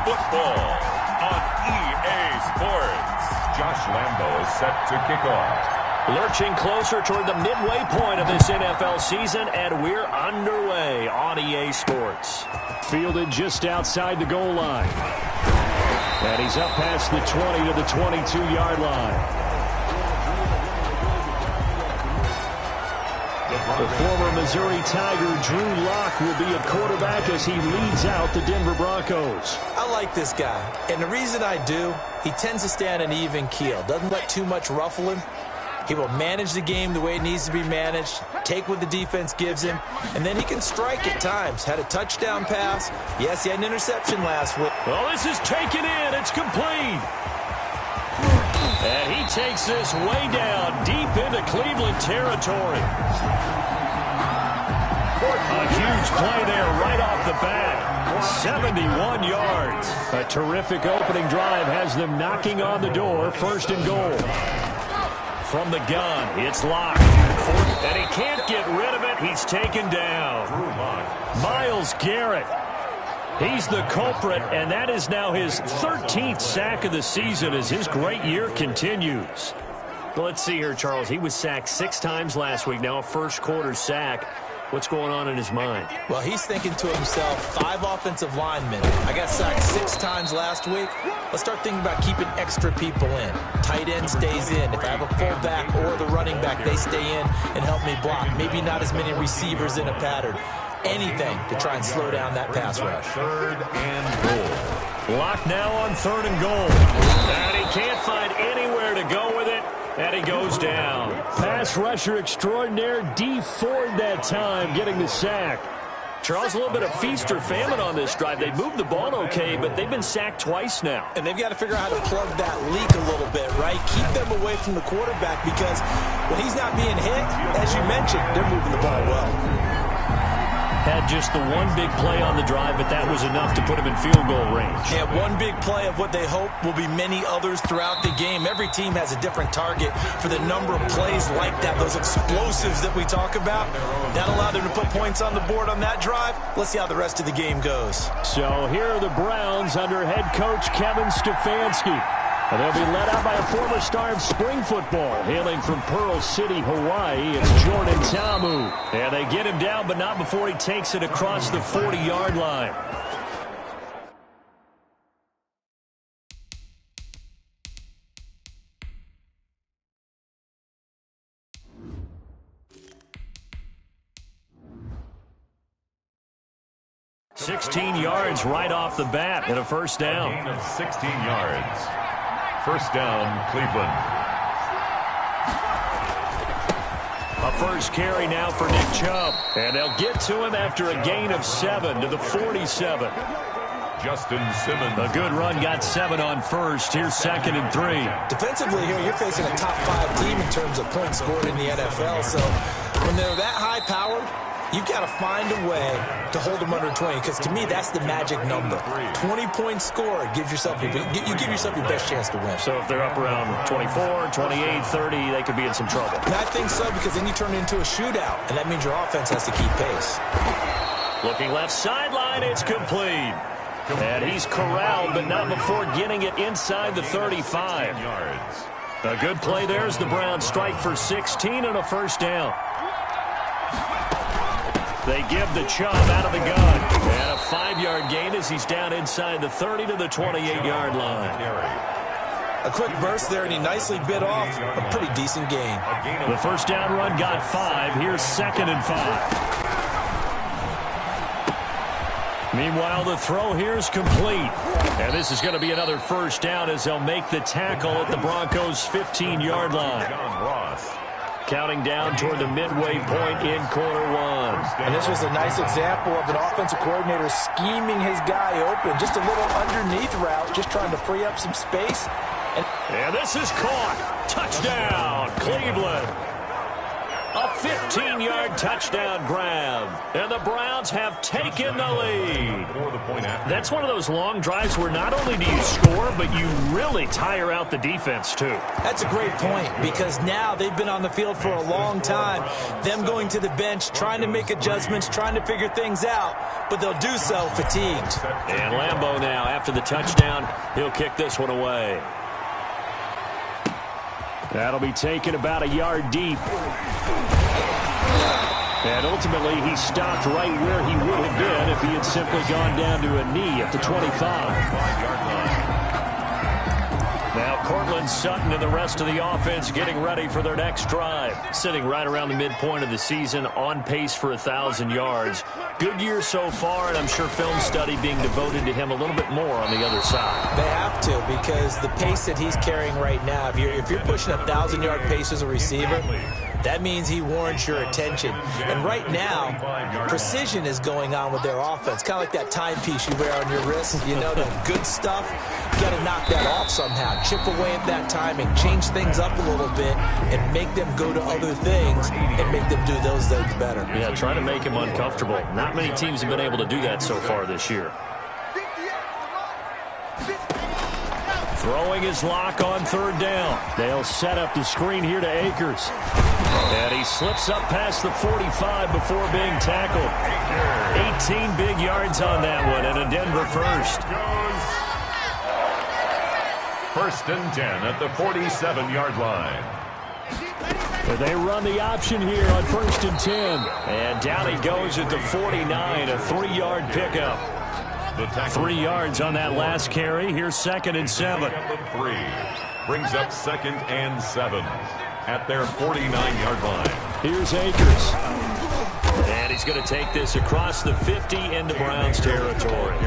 football on EA Sports. Josh Lambo is set to kick off. Lurching closer toward the midway point of this NFL season, and we're underway on EA Sports. Fielded just outside the goal line. And he's up past the 20 to the 22-yard line. The former Missouri Tiger, Drew Lock, will be at quarterback as he leads out the Denver Broncos. I like this guy, and the reason I do, he tends to stay on an even keel. Doesn't let too much ruffle him. He will manage the game the way it needs to be managed, take what the defense gives him, and then he can strike at times. Had a touchdown pass. Yes, he had an interception last week. Well, this is taken in. It's complete. And he takes this way down, deep into Cleveland territory. A huge play there right off the bat. 71 yards. A terrific opening drive has them knocking on the door. First and goal. From the gun, it's locked. And he can't get rid of it. He's taken down. Myles Garrett. He's the culprit, and that is now his 13th sack of the season as his great year continues. Well, let's see here, Charles. He was sacked 6 times last week. Now a first-quarter sack. What's going on in his mind? Well, he's thinking to himself, 5 offensive linemen. I got sacked 6 times last week. Let's start thinking about keeping extra people in. Tight end stays in. If I have a fullback or the running back, they stay in and help me block. Maybe not as many receivers in a pattern. Anything to try and slow down that pass rush. Third and goal. Lock now on 3rd and goal. And he can't find anywhere to go with it. And he goes down. Pass rusher extraordinaire, D Ford that time, getting the sack. Charles, a little bit of feast or famine on this drive. They moved the ball okay, but they've been sacked twice now. And they've got to figure out how to plug that leak a little bit, right? Keep them away from the quarterback because when he's not being hit, as you mentioned, they're moving the ball well. Had just the one big play on the drive, but that was enough to put him in field goal range. Yeah, one big play of what they hope will be many others throughout the game. Every team has a different target for the number of plays like that, those explosives that we talk about. That allowed them to put points on the board on that drive. Let's see how the rest of the game goes. So here are the Browns under head coach Kevin Stefanski. And they'll be led out by a former star of spring football, hailing from Pearl City, Hawaii. It's Jordan Ta'amu. And they get him down, but not before he takes it across the 40-yard line. $16 yards right off the bat and a first down. A gain of 16 yards. First down, Cleveland. A first carry now for Nick Chubb. And they'll get to him after a gain of 7 to the 47. Justin Simmons. A good run, got 7 on first. Here's 2nd and 3. Defensively here, you're facing a top 5 team in terms of points scored in the NFL. So when they're that high-powered, you've got to find a way to hold them under 20, because to me, that's the magic number. 20-point score gives yourself you give yourself your best chance to win. So if they're up around 24, 28, 30, they could be in some trouble. And I think so, because then you turn it into a shootout, and that means your offense has to keep pace. Looking left sideline, it's complete. And he's corralled, but not before getting it inside the 35. A good play there as the Browns strike for 16 and a first down. They give the Chubb out of the gun. And a 5-yard gain as he's down inside the 30 to the 28-yard line. A quick burst there, and he nicely bit off a pretty decent gain. The first down run got 5. Here's 2nd and 5. Meanwhile, the throw here is complete. And this is going to be another first down as they'll make the tackle at the Broncos' 15-yard line. Counting down toward the midway point in quarter 1. And this was a nice example of an offensive coordinator scheming his guy open. Just a little underneath route, just trying to free up some space. And this is caught. Touchdown, Cleveland. A 15-yard touchdown grab. And the Browns have taken the lead. That's one of those long drives where not only do you score, but you really tire out the defense, too. That's a great point, because now they've been on the field for a long time. Them going to the bench, trying to make adjustments, trying to figure things out, but they'll do so fatigued. And Lambeau now, after the touchdown, he'll kick this one away. That'll be taken about a yard deep. And ultimately, he stopped right where he would have been if he had simply gone down to a knee at the 25. Now Cortland Sutton and the rest of the offense getting ready for their next drive. Sitting right around the midpoint of the season, on pace for 1,000 yards. Good year so far, and I'm sure film study being devoted to him a little bit more on the other side. They have to, because the pace that he's carrying right now, if you're pushing 1,000-yard pace as a receiver, that means he warrants your attention. And right now, precision is going on with their offense. Kind of like that timepiece you wear on your wrist. You know, that good stuff. You got to knock that off somehow. Chip away at that timing. Change things up a little bit and make them go to other things and make them do those things better. Yeah, try to make him uncomfortable. Not many teams have been able to do that so far this year. Throwing his lock on third down. They'll set up the screen here to Akers. And he slips up past the 45 before being tackled. 18 big yards on that one, and a Denver first. First and 10 at the 47-yard line. They run the option here on first and 10. And down he goes at the 49, a 3-yard pickup. 3 yards on that last carry. Here's second and 7. 3 brings up second and 7 at their 49-yard line. Here's Akers. And he's going to take this across the 50 into Browns territory.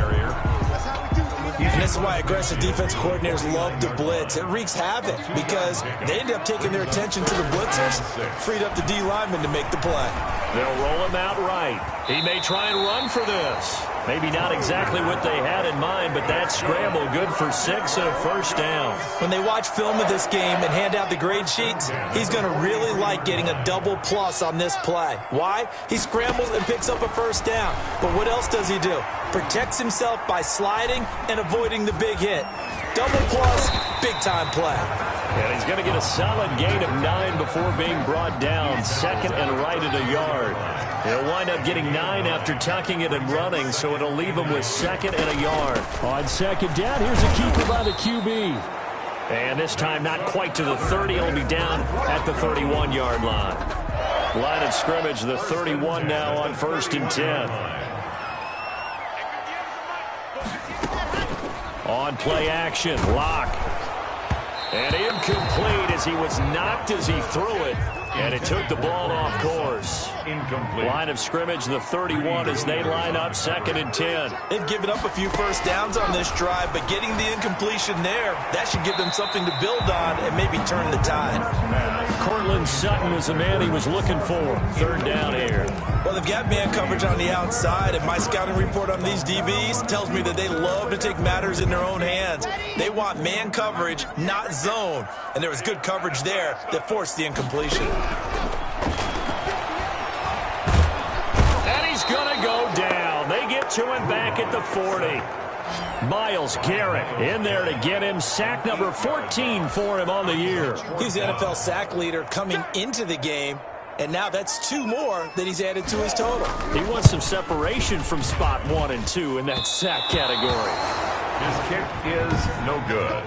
And this is why aggressive defense coordinators love to blitz. It wreaks havoc because they end up taking their attention to the blitzers, freed up the D lineman to make the play. They'll roll him out right. He may try and run for this. Maybe not exactly what they had in mind, but that scramble good for 6 and a first down. When they watch film of this game and hand out the grade sheets, he's going to really like getting a double plus on this play. Why? He scrambles and picks up a first down. But what else does he do? Protects himself by sliding and avoiding the big hit. Double plus, big-time play. And he's going to get a solid gain of 9 before being brought down. Second and right at a yard. He'll wind up getting 9 after tucking it and running, so it'll leave him with second and a yard. On second down, here's a keeper by the QB. And this time not quite to the 30. He'll be down at the 31-yard line. Line of scrimmage, the 31 now on first and 10. On play action, Locke. And incomplete as he was knocked as he threw it. And it took the ball off course. Incomplete. Line of scrimmage, the 31 as they line up second and 10. They've given up a few first downs on this drive, but getting the incompletion there, that should give them something to build on and maybe turn the tide. Cortland Sutton was the man he was looking for. Third down here. Well, they've got man coverage on the outside, and my scouting report on these DBs tells me that they love to take matters in their own hands. They want man coverage, not zone. And there was good coverage there that forced the incompletion. And he's going to go down. They get to him back at the 40. Myles Garrett in there to get him. Sack number 14 for him on the year. He's the NFL sack leader coming into the game, and now that's 2 more that he's added to his total. He wants some separation from spot 1 and 2 in that sack category. His kick is no good.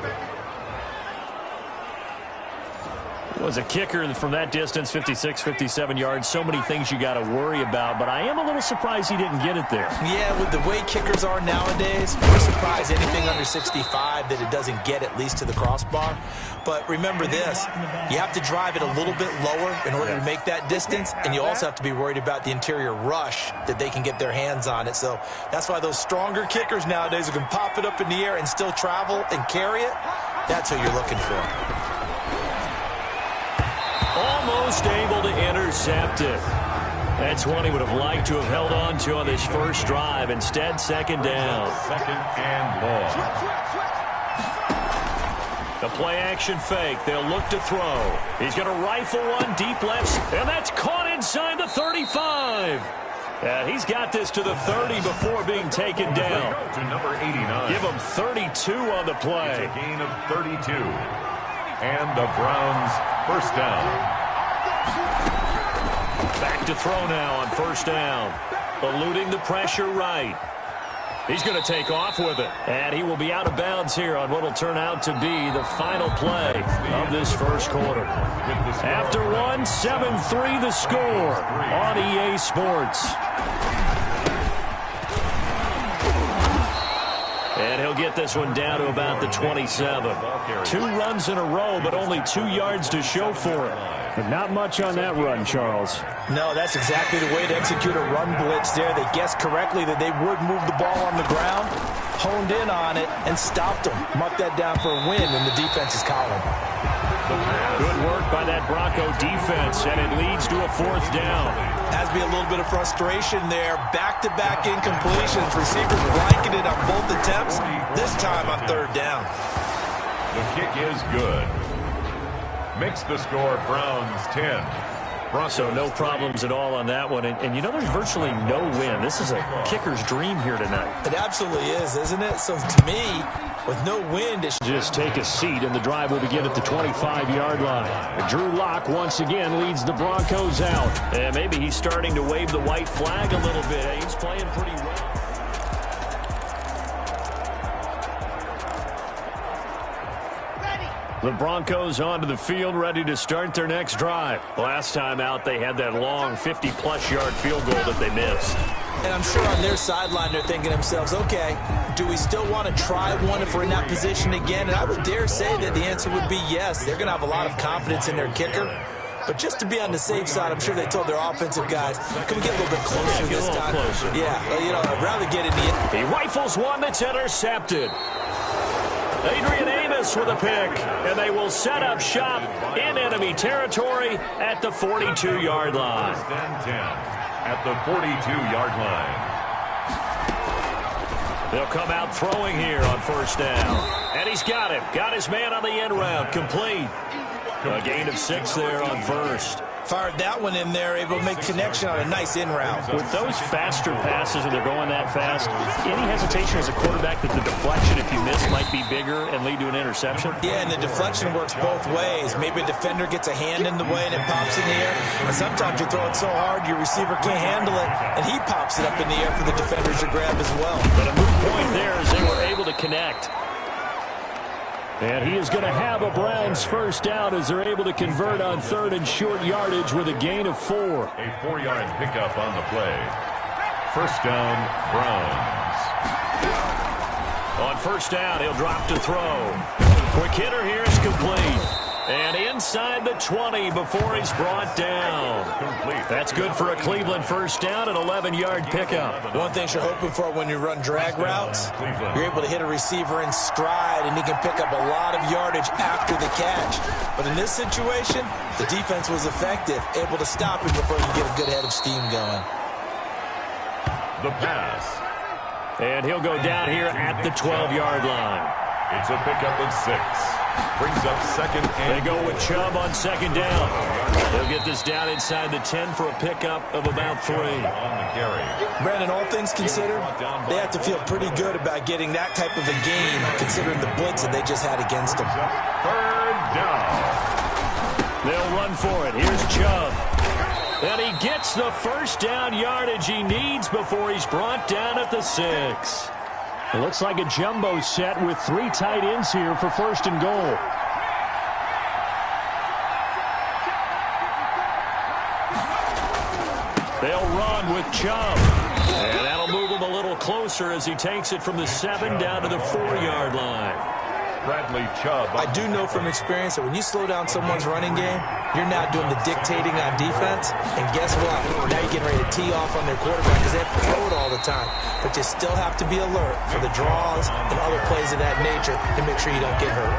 Was a kicker from that distance, 56, 57 yards. So many things you got to worry about, but I am a little surprised he didn't get it there. Yeah, with the way kickers are nowadays, we're surprised anything under 65 that it doesn't get at least to the crossbar. But remember this, you have to drive it a little bit lower in order to make that distance, and you also have to be worried about the interior rush that they can get their hands on it. So that's why those stronger kickers nowadays who can pop it up in the air and still travel and carry it, that's who you're looking for. Almost able to intercept it. That's one he would have liked to have held on to on this first drive. Instead, second down. Second and long. The play-action fake. They'll look to throw. He's going to rifle one deep left, and that's caught inside the 35. And he's got this to the 30 before being taken down. To number 89. Give him 32 on the play. It's a gain of 32. And the Browns first down. Back to throw now on first down. Eluding the pressure right. He's going to take off with it. And he will be out of bounds here on what will turn out to be the final play of this first quarter. After one, 7-3 the score on EA Sports. And he'll get this one down to about the 27. 2 runs in a row, but only 2 yards to show for it. But not much on that run, Charles. No, that's exactly the way to execute a run blitz there. They guessed correctly that they would move the ball on the ground, honed in on it, and stopped them. Mark that down for a win in the defense's column. Good work by that Bronco defense, and it leads to a 4th down. Has to be a little bit of frustration there. Back-to-back incompletions. Receivers blanketed on both attempts, this time on 3rd down. The kick is good. Makes the score Browns 10. So no problems at all on that one. And you know there's virtually no wind. This is a kicker's dream here tonight. It absolutely is, isn't it? So to me, with no wind, it's just take a seat, and the drive will begin at the 25-yard line. Drew Lock once again leads the Broncos out. And maybe he's starting to wave the white flag a little bit. He's playing pretty well. The Broncos onto the field, ready to start their next drive. Last time out, they had that long 50-plus yard field goal that they missed. And I'm sure on their sideline they're thinking to themselves, okay, do we still want to try one if we're in that position again? And I would dare say that the answer would be yes. They're going to have a lot of confidence in their kicker. But just to be on the safe side, I'm sure they told their offensive guys, can we get a little bit closer this time? Closer. Yeah, you know, I'd rather get in the... He rifles one that's intercepted. Adrian Amos with a pick, and they will set up shop in enemy territory at the 42-yard line. First and 10 at the 42-yard line. They'll come out throwing here on first down. And he's got him. Got his man on the end route. Complete. A gain of 6 there on first. Fired that one in there, able to make connection on a nice in route. With those faster passes, when they're going that fast, any hesitation as a quarterback that the deflection, if you miss, might be bigger and lead to an interception? Yeah, and the deflection works both ways. Maybe a defender gets a hand in the way and it pops in the air. And sometimes you throw it so hard your receiver can't handle it, and he pops it up in the air for the defenders to grab as well. But a moot point there as they were able to connect. And he is going to have a Browns first down as they're able to convert on 3rd and short yardage with a gain of 4. A 4-yard pickup on the play. First down, Browns. On first down, he'll drop to throw. Quick hitter here is complete. And inside the 20 before he's brought down. Complete. That's good for a Cleveland first down, an 11-yard pickup. One thing you're hoping for when you run drag routes, you're able to hit a receiver in stride, and he can pick up a lot of yardage after the catch. But in this situation, the defense was effective, able to stop him before you get a good head of steam going. The pass. And he'll go down here at the 12-yard line. It's a pickup of 6. Brings up second and... They go with Chubb on second down. They'll get this down inside the 10 for a pickup of about 3. On the carry. Brandon, all things considered, they have to feel pretty good about getting that type of a game, considering the blitz that they just had against them. 3rd down. They'll run for it. Here's Chubb. And he gets the first down yardage he needs before he's brought down at the 6. It looks like a jumbo set with 3 tight ends here for 1st and goal. They'll run with Chubb. And that'll move him a little closer as he takes it from the 7 down to the 4-yard line. Bradley Chubb. I do know from experience that when you slow down someone's running game, you're now doing the dictating on defense. And guess what? Now you're getting ready to tee off on their quarterback because they have to throw it all the time. But you still have to be alert for the draws and other plays of that nature to make sure you don't get hurt.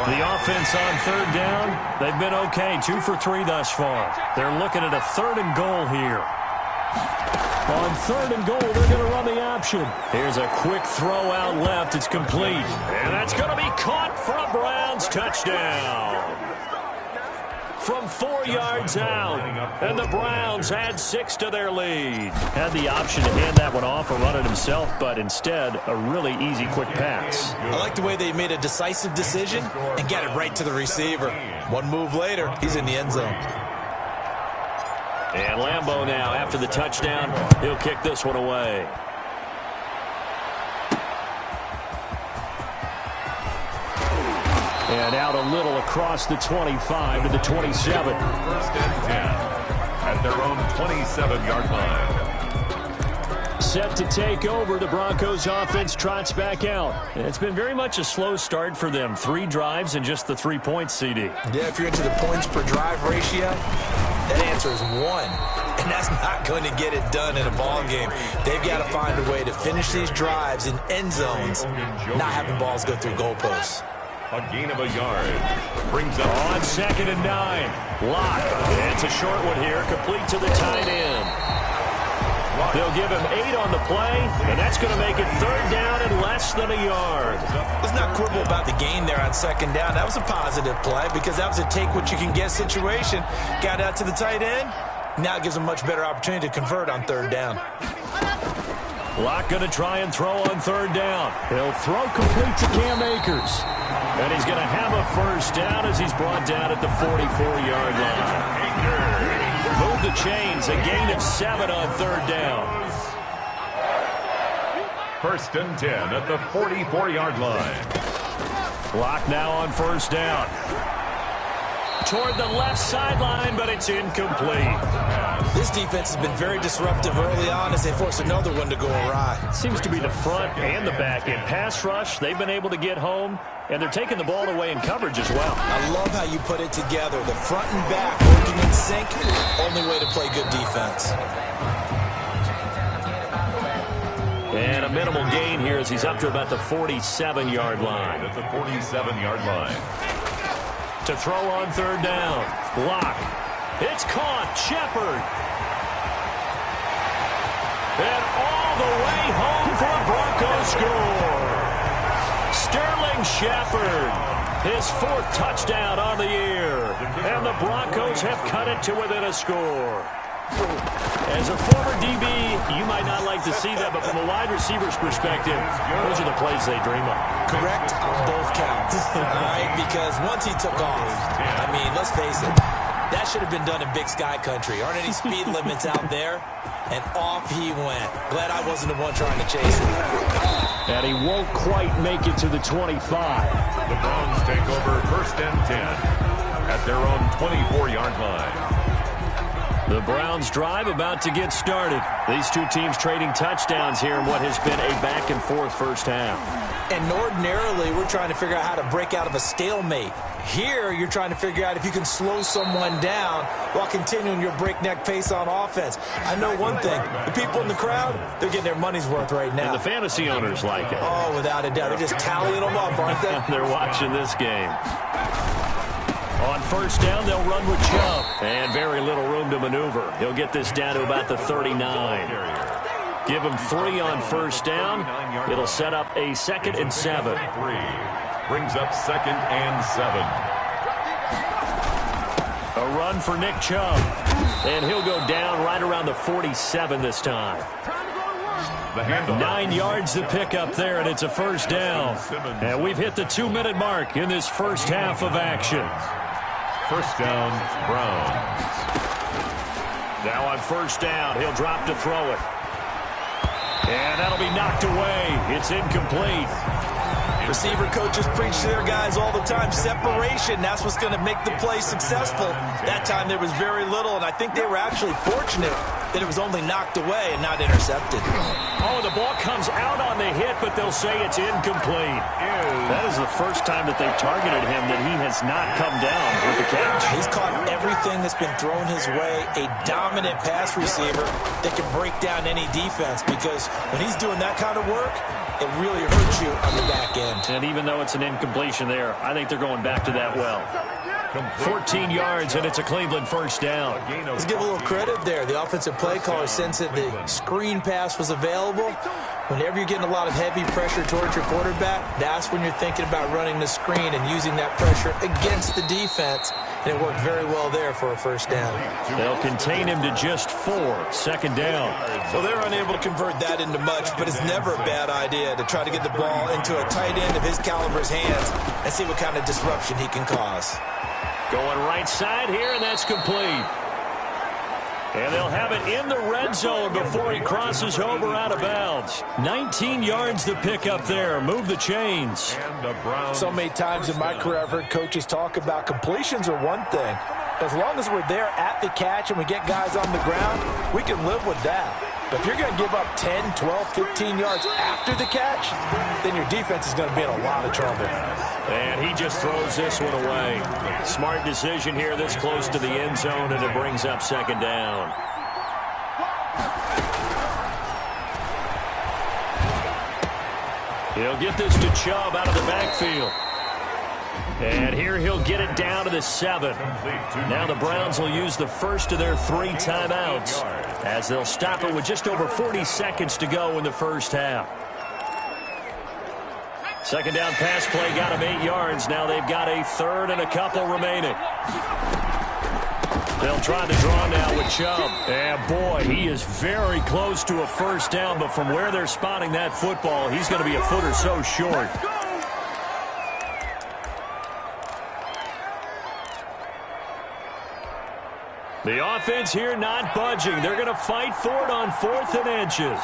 The offense on 3rd down, they've been okay. 2 for 3 thus far. They're looking at a 3rd and goal here. On 3rd and goal, they're going to run the option. Here's a quick throw out left. It's complete. And that's going to be caught for a Browns Browns touchdown. From 4 yards out, and the Browns add 6 to their lead. Had the option to hand that one off or run it himself, but instead, a really easy, quick pass. I like the way they made a decisive decision and got it right to the receiver. One move later, he's in the end zone. And Lambeau now, after the touchdown, he'll kick this one away. And out a little across the 25 to the 27. First and 10 at their own 27-yard line. Set to take over, the Broncos offense trots back out. It's been very much a slow start for them. 3 drives and just the 3 points, CD. Yeah, if you're into the points per drive ratio, that answer is 1. And that's not going to get it done in a ball game. They've got to find a way to finish these drives in end zones, not having balls go through goalposts. A gain of a yard. Brings up on 2nd and 9. Lock. It's a short one here, complete to the tight end. They'll give him 8 on the play, and that's going to make it 3rd down and less than a yard. Let's not quibble about the gain there on 2nd down. That was a positive play because that was a take-what-you-can-get situation. Got out to the tight end. Now it gives him a much better opportunity to convert on 3rd down. Lock going to try and throw on 3rd down. He'll throw complete to Cam Akers. And he's going to have a 1st down as he's brought down at the 44-yard line. Move the chains, a gain of 7 on 3rd down. 1st and 10 at the 44-yard line. Lock now on 1st down. Toward the left sideline, but it's incomplete. This defense has been very disruptive early on as they force another one to go awry. Seems to be the front and the back end. Pass rush, they've been able to get home, and they're taking the ball away in coverage as well. I love how you put it together. The front and back working in sync, only way to play good defense. And a minimal gain here as he's up to about the 47-yard line. At the 47-yard line. To throw on 3rd down. Lock. It's caught. Shepard. And all the way home for a Broncos score. Sterling Shepard. His 4th touchdown on the year. And the Broncos have cut it to within a score. As a former DB, you might not like to see that, but from a wide receiver's perspective, those are the plays they dream of. Correct on both counts, all right? Because once he took off, I mean, let's face it, that should have been done in Big Sky Country. Aren't any speed limits out there? And off he went. Glad I wasn't the one trying to chase it. And he won't quite make it to the 25. The Browns take over 1st and 10 at their own 24-yard line. The Browns drive about to get started. These two teams trading touchdowns here in what has been a back-and-forth first half. And ordinarily, we're trying to figure out how to break out of a stalemate. Here, you're trying to figure out if you can slow someone down while continuing your breakneck pace on offense. I know one thing. The people in the crowd, they're getting their money's worth right now. And the fantasy owners like it. Oh, without a doubt. They're just tallying them up, aren't they? They're watching this game. On 1st down, they'll run with Chubb. And very little room to maneuver. He'll get this down to about the 39. Give him 3 on 1st down. It'll set up a 2nd and 7. Brings up 2nd and 7. A run for Nick Chubb. And he'll go down right around the 47 this time. 9 yards to pick up there, and it's a 1st down. And we've hit the 2-minute mark in this first half of action. 1st down, Browns. Now on 1st down, he'll drop to throw it. And that'll be knocked away. It's incomplete. Receiver coaches preach to their guys all the time. Separation, that's what's going to make the play successful. That time there was very little, and I think they were actually fortunate that it was only knocked away and not intercepted. Oh, the ball comes out on the hit, but they'll say it's incomplete. That is the first time that they've targeted him that he has not come down with the catch. He's caught everything that's been thrown his way. A dominant pass receiver that can break down any defense, because when he's doing that kind of work, it really hurts you on the back end. And even though it's an incompletion there, I think they're going back to that well. 14 yards, and it's a Cleveland 1st down. Let's give a little credit there. The offensive play caller sensed that the screen pass was available, Whenever you're getting a lot of heavy pressure towards your quarterback, that's when you're thinking about running the screen and using that pressure against the defense. And it worked very well there for a first down. They'll contain him to just 4. Second down. Well, they're unable to convert that into much, but it's never a bad idea to try to get the ball into a tight end of his caliber's hands and see what kind of disruption he can cause. Going right side here, and that's complete. And they'll have it in the red zone before he crosses over out of bounds. 19 yards to pick up there. Move the chains. So many times in my career I've heard coaches talk about completions are one thing. As long as we're there at the catch and we get guys on the ground, we can live with that. But if you're going to give up 10, 12, 15 yards after the catch, then your defense is going to be in a lot of trouble. And he just throws this one away. Smart decision here this close to the end zone, and it brings up second down. He'll get this to Chubb out of the backfield. And here he'll get it down to the 7. Now the Browns will use the first of their 3 timeouts as they'll stop it with just over 40 seconds to go in the first half. Second down pass play got him 8 yards. Now they've got a third and a couple remaining. They'll try the draw now with Chubb. And boy, he is very close to a first down, but from where they're spotting that football, he's going to be a foot or so short. The offense here not budging. They're going to fight for it on 4th and inches.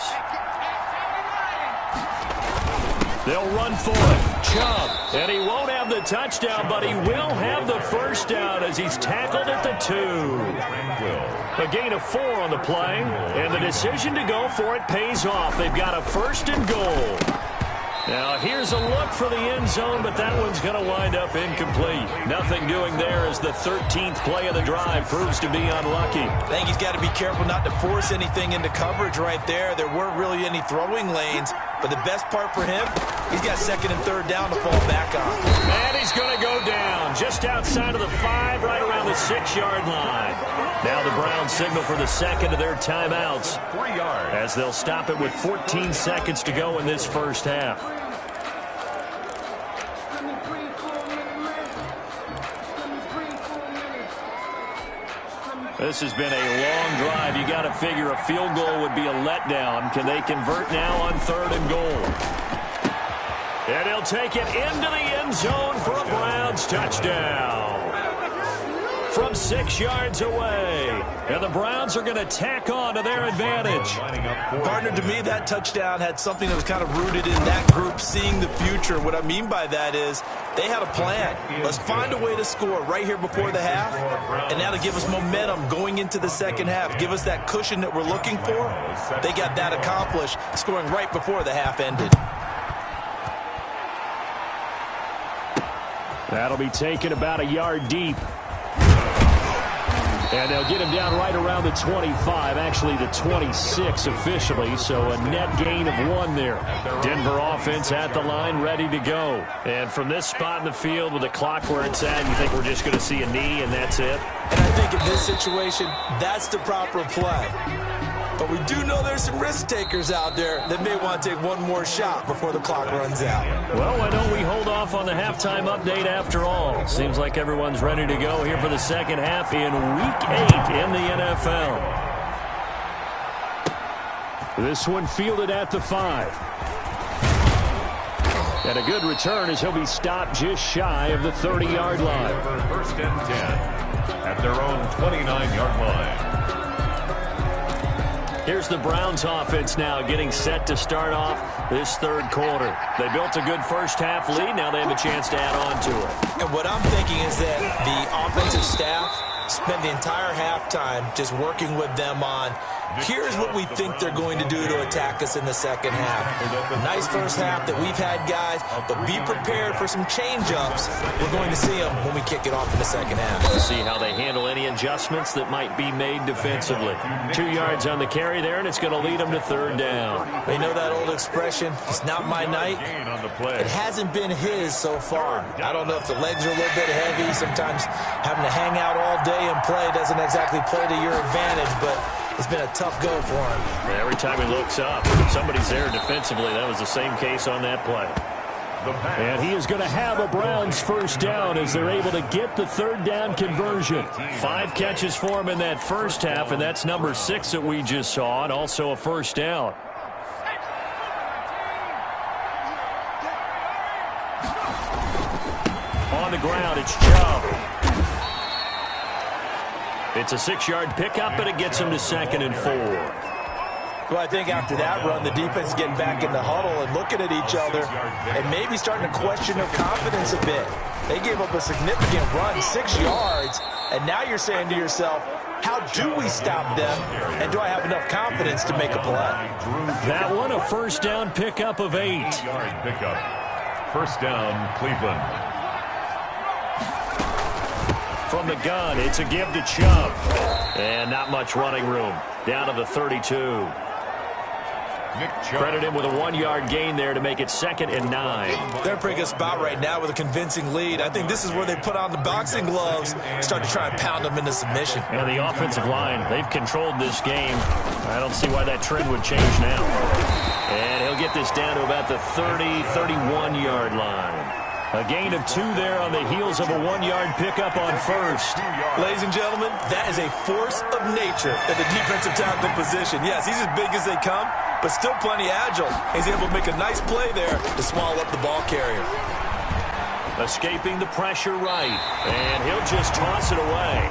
They'll run for it. Chubb. And he won't have the touchdown, but he will have the first down as he's tackled at the 2. A gain of 4 on the play, and the decision to go for it pays off. They've got a 1st and goal. Now, here's a look for the end zone, but that one's going to wind up incomplete. Nothing doing there as the 13th play of the drive proves to be unlucky. I think he's got to be careful not to force anything into coverage right there. There weren't really any throwing lanes, but the best part for him, he's got 2nd and 3rd down to fall back on. And he's going to go down just outside of the 5, right around the 6-yard line. Now the Browns signal for the second of their timeouts 3 yards. as they'll stop it with 14 seconds to go in this first half. This has been a long drive. You got to figure a field goal would be a letdown. Can they convert now on 3rd and goal? And he'll take it into the end zone for a Browns touchdown. From 6 yards away. And the Browns are going to tack on to their advantage. Partner, to me, that touchdown had something that was kind of rooted in that group seeing the future. What I mean by that is they had a plan. Let's find a way to score right here before the half. And now to give us momentum going into the second half. Give us that cushion that we're looking for. They got that accomplished, scoring right before the half ended. That'll be taken about a yard deep. And they'll get him down right around the 25, actually the 26 officially, so a net gain of 1 there. Denver offense at the line, ready to go. And from this spot in the field with the clock where it's at, you think we're just going to see a knee and that's it? And I think in this situation, that's the proper play. But we do know there's some risk takers out there that may want to take one more shot before the clock runs out. Well, why don't we hold off on the halftime update after all? Seems like everyone's ready to go here for the second half in Week 8 in the NFL. This one fielded at the 5. And a good return as he'll be stopped just shy of the 30-yard line. 1st and 10 at their own 29-yard line. Here's the Browns offense now getting set to start off this 3rd quarter. They built a good first half lead. Now they have a chance to add on to it. And what I'm thinking is that the offensive staff spent the entire halftime just working with them on here's what we think they're going to do to attack us in the second half. Nice first half that we've had, guys, but be prepared for some change-ups. We're going to see them when we kick it off in the second half. We'll see how they handle any adjustments that might be made defensively. 2 yards on the carry there, and it's going to lead them to 3rd down. They know that old expression, it's not my night. It hasn't been his so far. I don't know if the legs are a little bit heavy. Sometimes having to hang out all day and play doesn't exactly play to your advantage, but It's been a tough go for him. Every time he looks up, somebody's there defensively. That was the same case on that play. And he is going to have a Browns first down as they're able to get the third down conversion. 5 catches for him in that first half, and that's number 6 that we just saw, and also a first down. On the ground, it's Chubb. It's a 6-yard pickup, and it gets him to 2nd and 4. Well, I think after that run, the defense is getting back in the huddle and looking at each other and maybe starting to question their confidence a bit. They gave up a significant run, 6 yards, and now you're saying to yourself, how do we stop them, and do I have enough confidence to make a play? That one, a first down pickup of 8. Pickup. First down, Cleveland. From the gun, it's a give to Chubb. And not much running room. Down to the 32. Credit him with a 1-yard gain there to make it 2nd and 9. They're in a pretty good spot right now with a convincing lead. I think this is where they put on the boxing gloves and start to try and pound them into submission. And the offensive line, they've controlled this game. I don't see why that trend would change now. And he'll get this down to about the 30, 31-yard line. A gain of 2 there on the heels of a 1-yard pickup on first. Ladies and gentlemen, that is a force of nature at the defensive tackle position. Yes, he's as big as they come, but still plenty agile. He's able to make a nice play there to swallow up the ball carrier. Escaping the pressure right, and he'll just toss it away.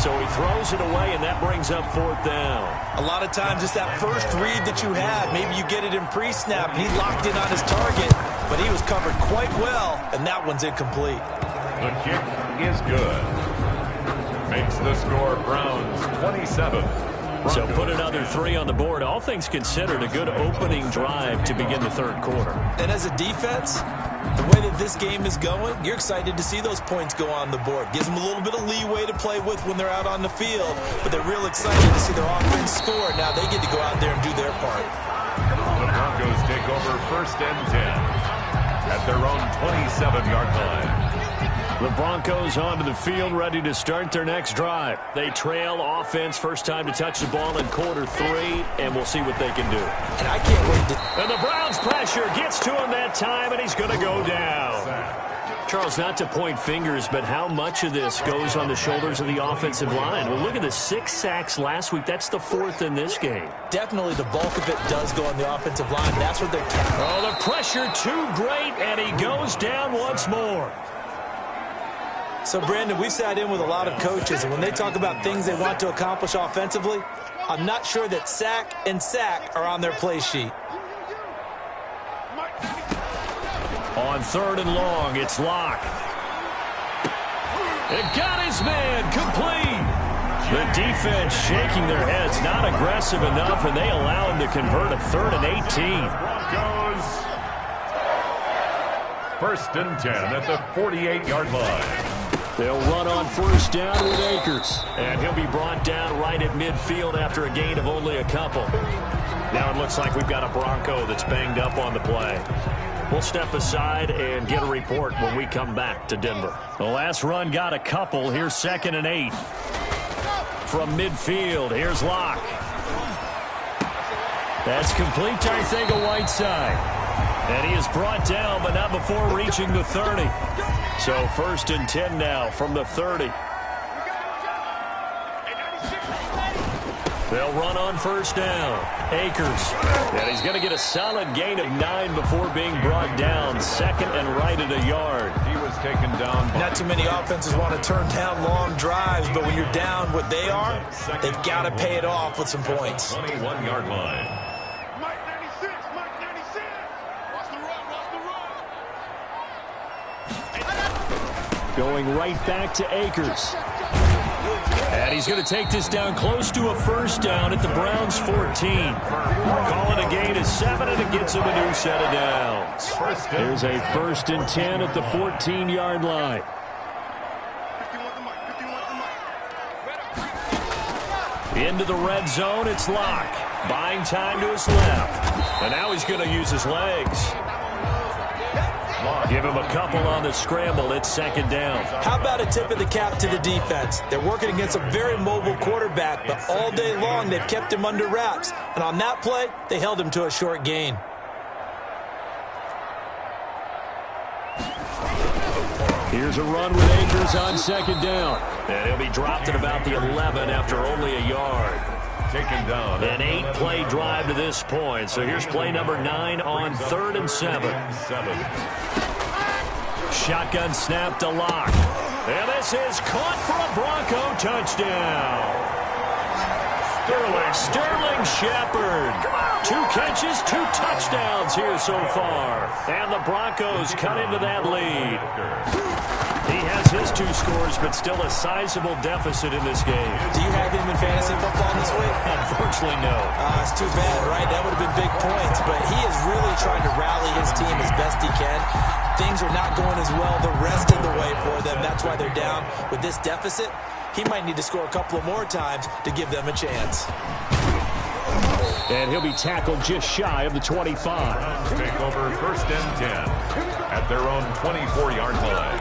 So he throws it away, and that brings up 4th down. A lot of times it's that first read that you have. Maybe you get it in pre-snap. He locked in on his target, but he was covered quite well, and that one's incomplete. The kick is good. Makes the score Browns 27. So put another 3 on the board. All things considered, a good opening drive to begin the third quarter. And as a defense, the way that this game is going, you're excited to see those points go on the board. Gives them a little bit of leeway to play with when they're out on the field, but they're real excited to see their offense score. Now they get to go out there and do their part. The Broncos take over 1st and 10 at their own 27-yard line. The Broncos onto the field, ready to start their next drive. They trail offense, first time to touch the ball in quarter 3, and we'll see what they can do. And I can't wait to... And the Browns pressure gets to him that time, and he's going to go down. Charles, not to point fingers, but how much of this goes on the shoulders of the offensive line? Well, look at the 6 sacks last week. That's the 4th in this game. Definitely the bulk of it does go on the offensive line. That's what they're... Oh, the pressure too great, and he goes down once more. So, Brandon, we've sat in with a lot of coaches, and when they talk about things they want to accomplish offensively, I'm not sure that sack and sack are on their play sheet. On 3rd and long, it's Locke. It got his man complete. The defense shaking their heads, not aggressive enough, and they allow him to convert a 3rd and 18. Broncos 1st and 10 at the 48-yard line. They'll run on first down with Akers. And he'll be brought down right at midfield after a gain of only a couple. Now it looks like we've got a Bronco that's banged up on the play. We'll step aside and get a report when we come back to Denver. The last run got a couple. Here's 2nd and 8. From midfield, here's Locke. That's complete to Arcega-Whiteside. And he is brought down, but not before reaching the 30. So 1st and 10 now from the 30. They'll run on first down. Akers. And he's going to get a solid gain of 9 before being brought down. 2nd and right at a yard. He was taken down. Not too many offenses want to turn down long drives, but when you're down what they are, they've got to pay it off with some points. 21-yard line. Going right back to Akers. And he's going to take this down close to a first down at the Browns' 14. Calling a gain of 7, and it gets him a new set of downs. Here's a 1st and 10 at the 14-yard line. Into the red zone, it's Locke. Buying time to his left. And now he's going to use his legs. Give him a couple on the scramble. It's second down. How about a tip of the cap to the defense? They're working against a very mobile quarterback, but all day long they've kept him under wraps. And on that play, they held him to a short gain. Here's a run with Akers on second down. And he'll be dropped at about the 11 after only a yard. Taken down. An 8-play drive to this point. So here's play number 9 on 3rd and 7. Shotgun snap to Locke. And this is caught for a Bronco touchdown. Sterling Shepard. 2 catches, 2 touchdowns here so far. And the Broncos cut into that lead. He has his 2 scores, but still a sizable deficit in this game. Do you have him in fantasy football this week? Unfortunately, no. It's too bad, right? That would have been big points, but he is really trying to rally his team as best he can. Things are not going as well the rest of the way for them. That's why they're down with this deficit. He might need to score a couple of more times to give them a chance. And he'll be tackled just shy of the 25. Take over 1st and 10 at their own 24-yard line.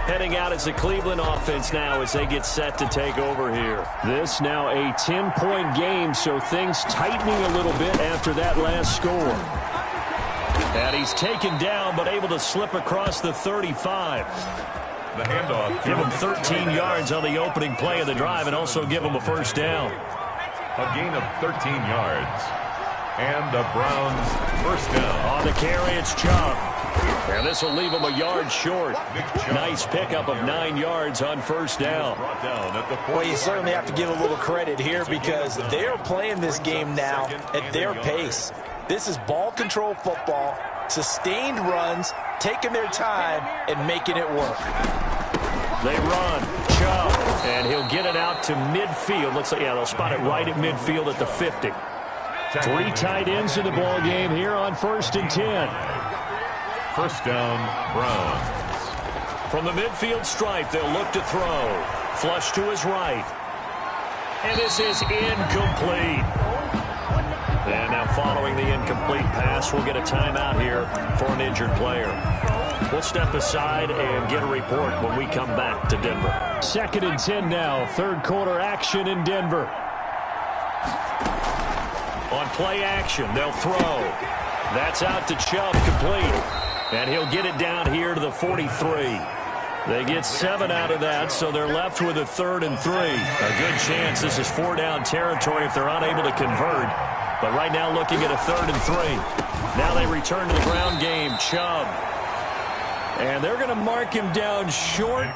Heading out as the Cleveland offense now as they get set to take over here. This now a 10-point game, so things tightening a little bit after that last score. And he's taken down, but able to slip across the 35. The handoff. Give him 13 yards on the opening play of the drive and also give him a first down. A gain of 13 yards. And the Browns first down. On the carry, it's Chubb. And this will leave him a yard short. Nice pickup of 9 yards on first down. Well, you certainly have to give a little credit here because they are playing this game now at their pace. This is ball control football, sustained runs, taking their time, and making it work. They run. Chubb. And he'll get it out to midfield. Looks like, yeah, they'll spot it right at midfield at the 50. 3 tight ends in the ball game here on 1st and 10. First down, Browns. From the midfield stripe, they'll look to throw. Flush to his right. And this is incomplete. And now following the incomplete pass, we'll get a timeout here for an injured player. We'll step aside and get a report when we come back to Denver. 2nd and 10 now. 3rd quarter action in Denver. On play action, they'll throw. That's out to Chubb, complete. And he'll get it down here to the 43. They get 7 out of that, so they're left with a 3rd and 3. A good chance this is 4-down territory if they're unable to convert. But right now looking at a 3rd and 3. Now they return to the ground game. Chubb. And they're going to mark him down short,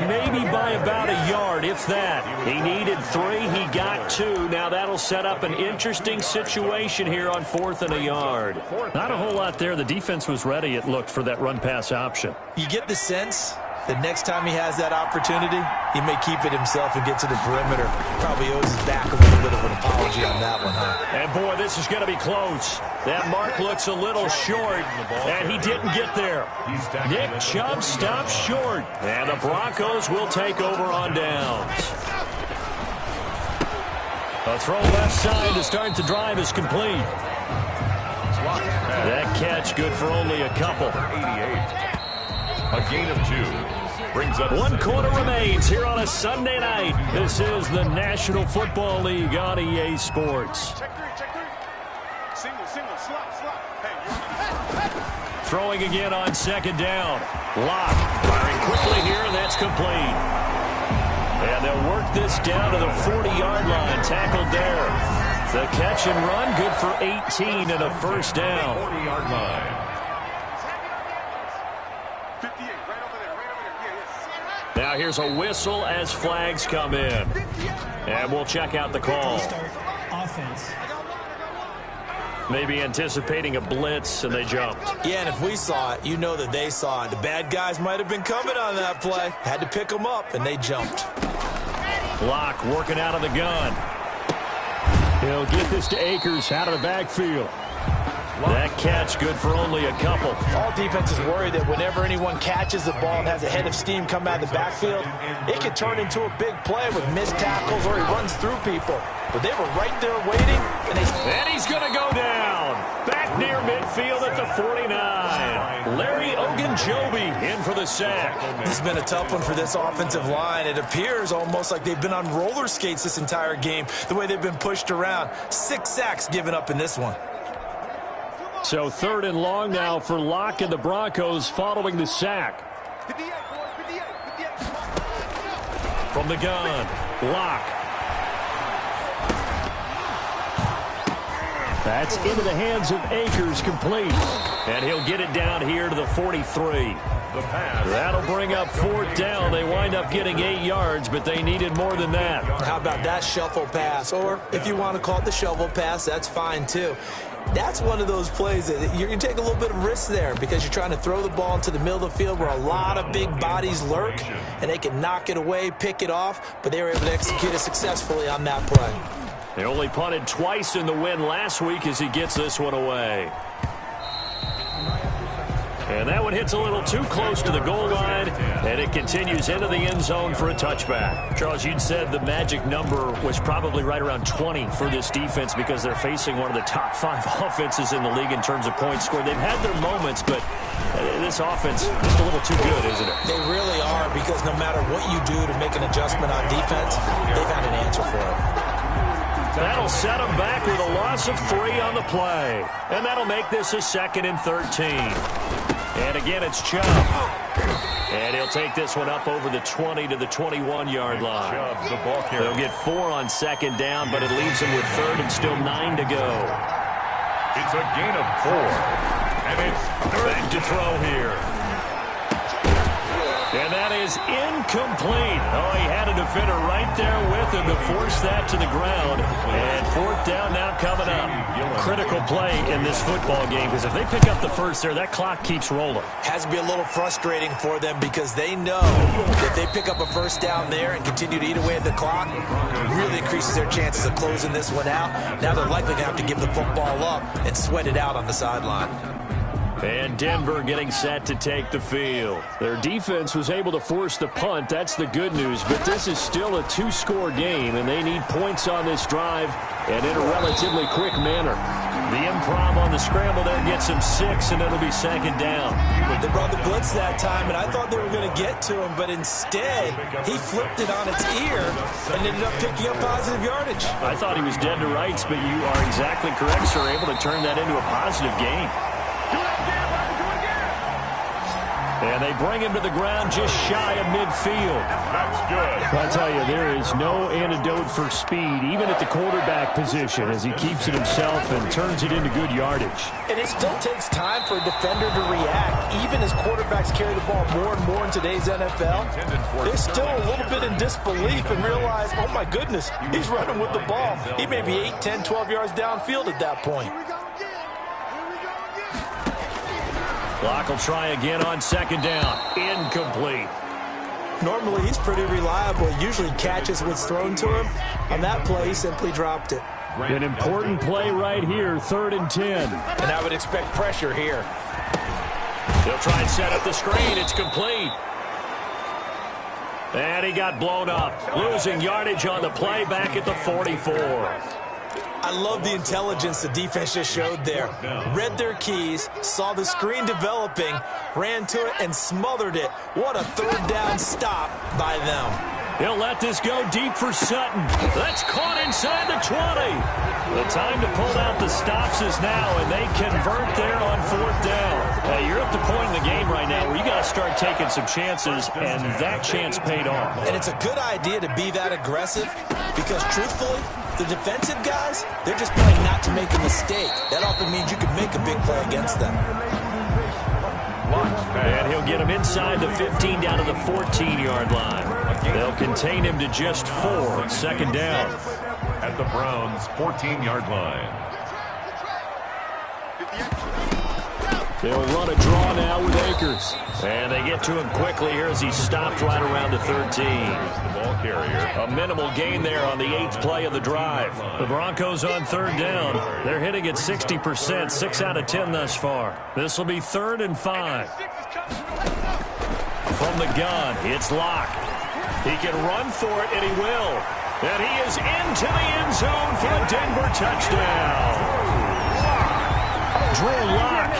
maybe by about a yard, if that. He needed 3. He got 2. Now that'll set up an interesting situation here on 4th and a yard. Not a whole lot there. The defense was ready, it looked, for that run-pass option. You get the sense that next time he has that opportunity, he may keep it himself and get to the perimeter. Probably owes his back a little bit of an apology on that one, huh? And, boy, this is going to be close. That mark looks a little short, and he didn't get there. Nick Chubb stops short, and the Broncos will take over on downs. A throw left side to start the drive is complete. That catch good for only a couple. 88. A gain of 2. Brings up 1 quarter remains here on a Sunday night. This is the National Football League on EA Sports. Throwing again on 2nd down. Locke firing quickly here, and that's complete. And they'll work this down to the 40-yard line. Tackled there. The catch and run good for 18 and a first down. 40-yard line. Now here's a whistle as flags come in. And we'll check out the call. Maybe anticipating a blitz, and they jumped. Yeah, and if we saw it, you know that they saw it. The bad guys might have been coming on that play. Had to pick them up, and they jumped. Locke working out of the gun. He'll get this to Akers out of the backfield. That catch good for only a couple. All defenses worry that whenever anyone catches the ball and has a head of steam come out of the backfield, it can turn into a big play with missed tackles or he runs through people. But they were right there waiting, and he's going to go down. Back near midfield at the 49. Larry Ogunjobi in for the sack. This has been a tough one for this offensive line. It appears almost like they've been on roller skates this entire game, the way they've been pushed around. 6 sacks given up in this one. So 3rd and long now for Locke and the Broncos following the sack. From the gun, Locke. That's into the hands of Akers, complete. And he'll get it down here to the 43. That'll bring up 4th down. They wind up getting 8 yards, but they needed more than that. How about that shuffle pass? Or if you want to call it the shovel pass, that's fine too. That's one of those plays that you're going to take a little bit of risk there because you're trying to throw the ball into the middle of the field where a lot of big bodies lurk, and they can knock it away, pick it off, but they were able to execute it successfully on that play. They only punted twice in the win last week as he gets this one away. And that one hits a little too close to the goal line, and it continues into the end zone for a touchback. Charles, you'd said the magic number was probably right around 20 for this defense because they're facing one of the top 5 offenses in the league in terms of points scored. They've had their moments, but this offense is just a little too good, isn't it? They really are, because no matter what you do to make an adjustment on defense, they've had an answer for it. That'll set them back with a loss of 3 on the play. And that'll make this a 2nd and 13. And again, it's Chubb. And he'll take this one up over the 20 to the 21-yard line. They'll get 4 on 2nd down, but it leaves them with 3rd and still 9 to go. It's a gain of 4. And it's Back to throw here. And that is incomplete. Oh, he had a defender right there with him to force that to the ground. And 4th down now coming up. Critical play in this football game, because if they pick up the first there, that clock keeps rolling. Has to be a little frustrating for them because they know that they pick up a 1st down there and continue to eat away at the clock, really increases their chances of closing this one out. Now they're likely going to have to give the football up and sweat it out on the sideline. And Denver getting set to take the field. Their defense was able to force the punt. That's the good news. But this is still a 2-score game, and they need points on this drive and in a relatively quick manner. The improv on the scramble there gets him 6, and it'll be 2nd down. They brought the blitz that time, and I thought they were going to get to him, but instead he flipped it on its ear and ended up picking up positive yardage. I thought he was dead to rights, but you are exactly correct, sir. Able to turn that into a positive gain. And they bring him to the ground just shy of midfield. That's good. I tell you, there is no antidote for speed, even at the quarterback position, as he keeps it himself and turns it into good yardage. And it still takes time for a defender to react. Even as quarterbacks carry the ball more and more in today's NFL, they're still a little bit in disbelief and realize, oh my goodness, he's running with the ball. He may be 8, 10, 12 yards downfield at that point. Locke will try again on 2nd down. Incomplete. Normally, he's pretty reliable. He usually catches what's thrown to him. On that play, he simply dropped it. An important play right here, 3rd and 10. And I would expect pressure here. He'll try and set up the screen. It's complete. And he got blown up. Losing yardage on the play back at the 44. I love the intelligence the defense just showed there. Read their keys, saw the screen developing, ran to it, and smothered it. What a 3rd down stop by them. He'll let this go deep for Sutton. That's caught inside the 20. The time to pull out the stops is now, and they convert there on 4th down. You're at the point in the game right now where you got to start taking some chances, and that chance paid off. And it's a good idea to be that aggressive because, truthfully, the defensive guys, they're just playing not to make a mistake. That often means you can make a big play against them. And he'll get him inside the 15 down to the 14-yard line. They'll contain him to just 4. 2nd down. At the Browns' 14-yard line. They'll run a draw now with Akers. And they get to him quickly here as he's stopped right around the 13. The ball carrier. A minimal gain there on the 8th play of the drive. The Broncos on 3rd down. They're hitting at 60%, 6 out of 10 thus far. This will be 3rd and 5. From the gun, it's Locke. He can run for it, and he will. And he is into the end zone for a Denver touchdown. Drew Lock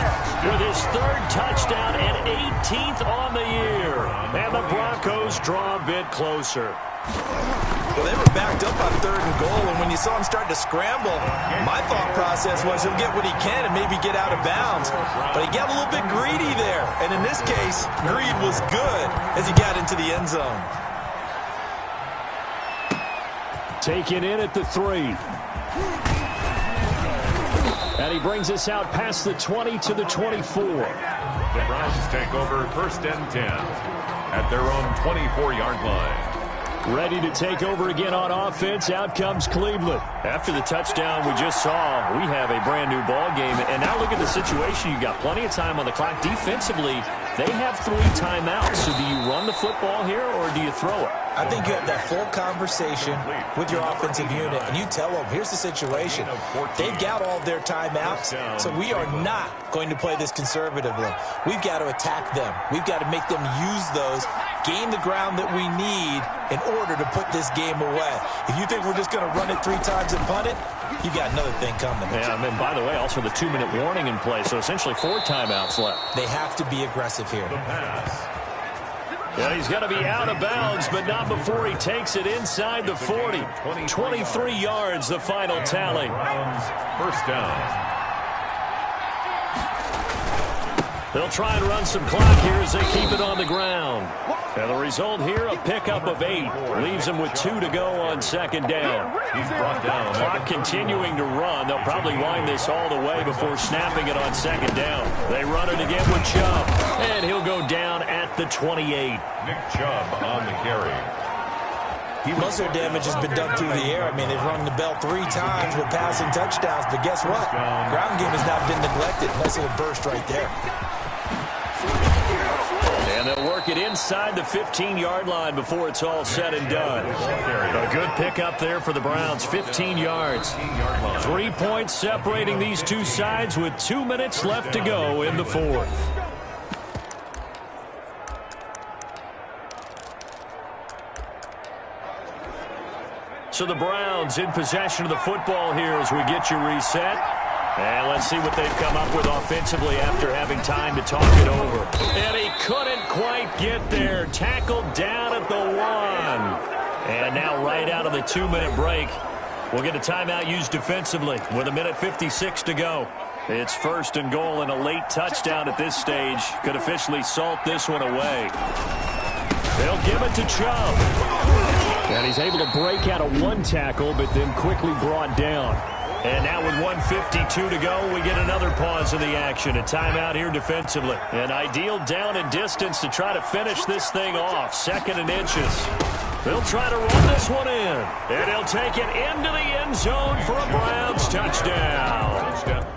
with his third touchdown and 18th on the year. And the Broncos draw a bit closer. Well, they were backed up on 3rd and goal, and when you saw him start to scramble, my thought process was he'll get what he can and maybe get out of bounds. But he got a little bit greedy there, and in this case, greed was good as he got into the end zone. Taken in at the 3. And he brings us out past the 20 to the 24. The Browns take over 1st and 10 at their own 24-yard line. Ready to take over again on offense. Out comes Cleveland. After the touchdown we just saw, we have a brand new ball game. And now look at the situation. You've got plenty of time on the clock. Defensively, they have 3 timeouts. So do you run the football here or do you throw it? I think you have that full conversation with your offensive unit, and you tell them, here's the situation. They've got all of their timeouts, so we are not going to play this conservatively. We've got to attack them. We've got to make them use those, gain the ground that we need in order to put this game away. If you think we're just going to run it 3 times and punt it, you got another thing coming. Yeah, and by the way, also the 2-minute warning in play, so essentially 4 timeouts left. They have to be aggressive here. Yeah, he's going to be out of bounds, but not before he takes it inside the 40. 23 yards, the final tally. 1st down. They'll try and run some clock here as they keep it on the ground. And the result here, a pickup of 8. Leaves them with 2 to go on 2nd down. He's brought down. Clock continuing to run. They'll probably wind this all the way before snapping it on 2nd down. They run it again with Chubb. And he'll go down at the 28. Nick Chubb on the carry. Most of their damage has been done through the air. I mean, they've rung the bell 3 times with passing touchdowns. But guess what? Ground game has not been neglected. Nice little burst right there. And they'll work it inside the 15-yard line before it's all said and done. A good pickup there for the Browns, 15 yards. 3 points separating these two sides with 2 minutes left to go in the 4th. So the Browns in possession of the football here as we get you reset. And let's see what they've come up with offensively after having time to talk it over. And he couldn't quite get there. Tackled down at the 1. And now right out of the 2-minute break, we'll get a timeout used defensively with 1:56 to go. It's 1st and goal, and a late touchdown at this stage could officially salt this one away. They'll give it to Chubb. And he's able to break out of 1 tackle, but then quickly brought down. And now with 1:52 to go, we get another pause in the action. A timeout here defensively. An ideal down and distance to try to finish this thing off. 2nd and inches. They'll try to run this one in. And he'll take it into the end zone for a Browns touchdown.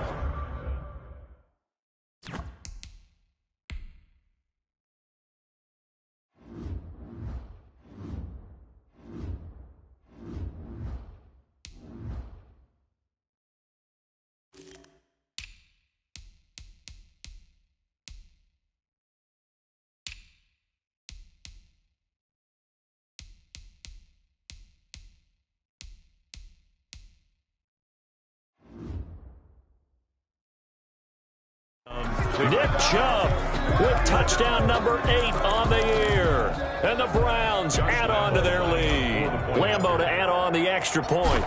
Nick Chubb with touchdown number 8 on the year. And the Browns add on to their lead. Lambeau to add on the extra point.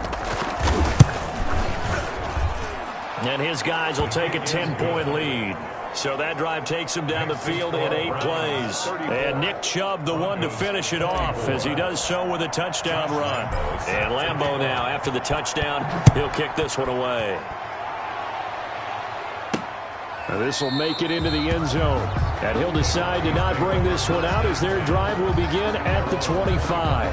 And his guys will take a 10-point lead. So that drive takes him down the field in 8 plays. And Nick Chubb the one to finish it off as he does so with a touchdown run. And Lambeau now, after the touchdown, he'll kick this one away. This will make it into the end zone. And he'll decide to not bring this one out as their drive will begin at the 25.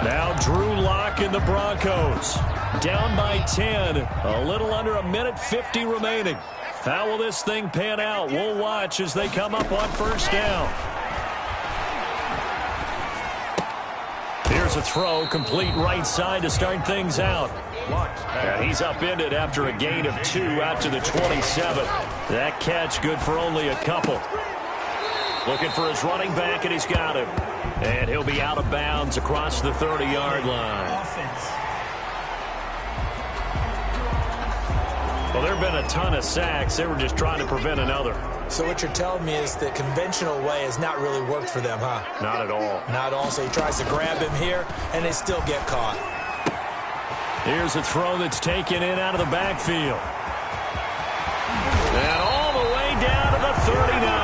Now Drew Lock and the Broncos. Down by 10. A little under 1:50 remaining. How will this thing pan out? We'll watch as they come up on 1st down. Here's a throw, complete right side to start things out. And he's upended after a gain of 2 out to the 27. That catch good for only a couple. Looking for his running back, and he's got him. And he'll be out of bounds across the 30-yard line. Well, there have been a ton of sacks. They were just trying to prevent another. So what you're telling me is the conventional way has not really worked for them, huh? Not at all. Not all. So he tries to grab him here, and they still get caught. Here's a throw that's taken in out of the backfield. And all the way down to the 39.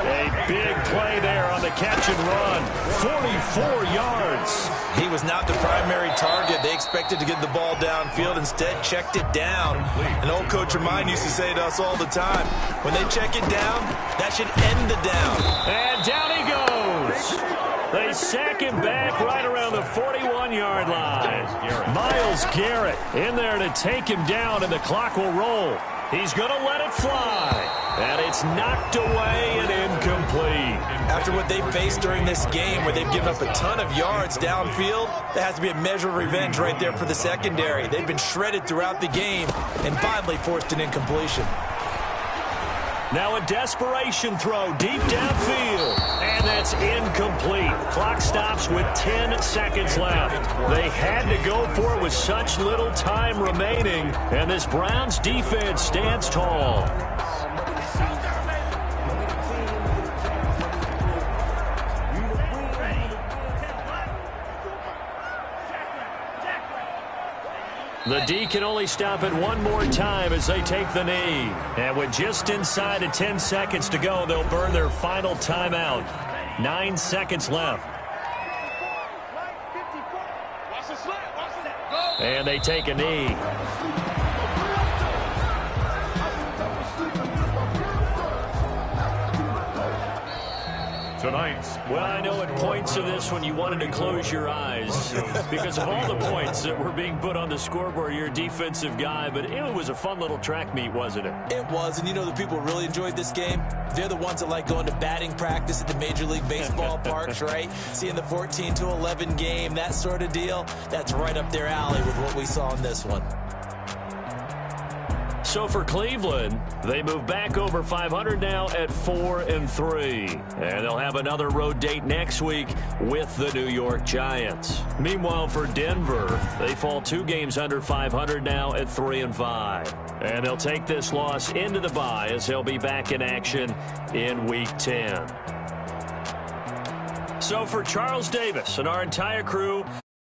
A big play there on the catch and run. 44 yards. He was not the primary target. They expected to get the ball downfield. Instead, checked it down. An old coach of mine used to say to us all the time, when they check it down, that should end the down. And down he goes. They sack him back right around the 41-yard line. Myles Garrett in there to take him down, and the clock will roll. He's going to let it fly. And it's knocked away and incomplete. After what they've faced during this game, where they've given up a ton of yards downfield, there has to be a measure of revenge right there for the secondary. They've been shredded throughout the game and finally forced an incompletion. Now a desperation throw deep downfield. And that's incomplete. Clock stops with 10 seconds left. They had to go for it with such little time remaining. And this Browns defense stands tall. The D can only stop it one more time as they take the knee. And with just inside of 10 seconds to go, they'll burn their final timeout. 9 seconds left. And they take a knee. Tonight's. Well, I know at points of this when you wanted to close your eyes because of all the points that were being put on the scoreboard. You're a defensive guy, but it was a fun little track meet, wasn't it? It was, and you know the people really enjoyed this game? They're the ones that like going to batting practice at the Major League Baseball parks, right? Seeing the 14-11 game, that sort of deal. That's right up their alley with what we saw in this one. So for Cleveland, they move back over 500 now at 4-3. And they'll have another road date next week with the New York Giants. Meanwhile, for Denver, they fall 2 games under 500 now at 3-5. And they'll take this loss into the bye as they'll be back in action in Week 10. So for Charles Davis and our entire crew,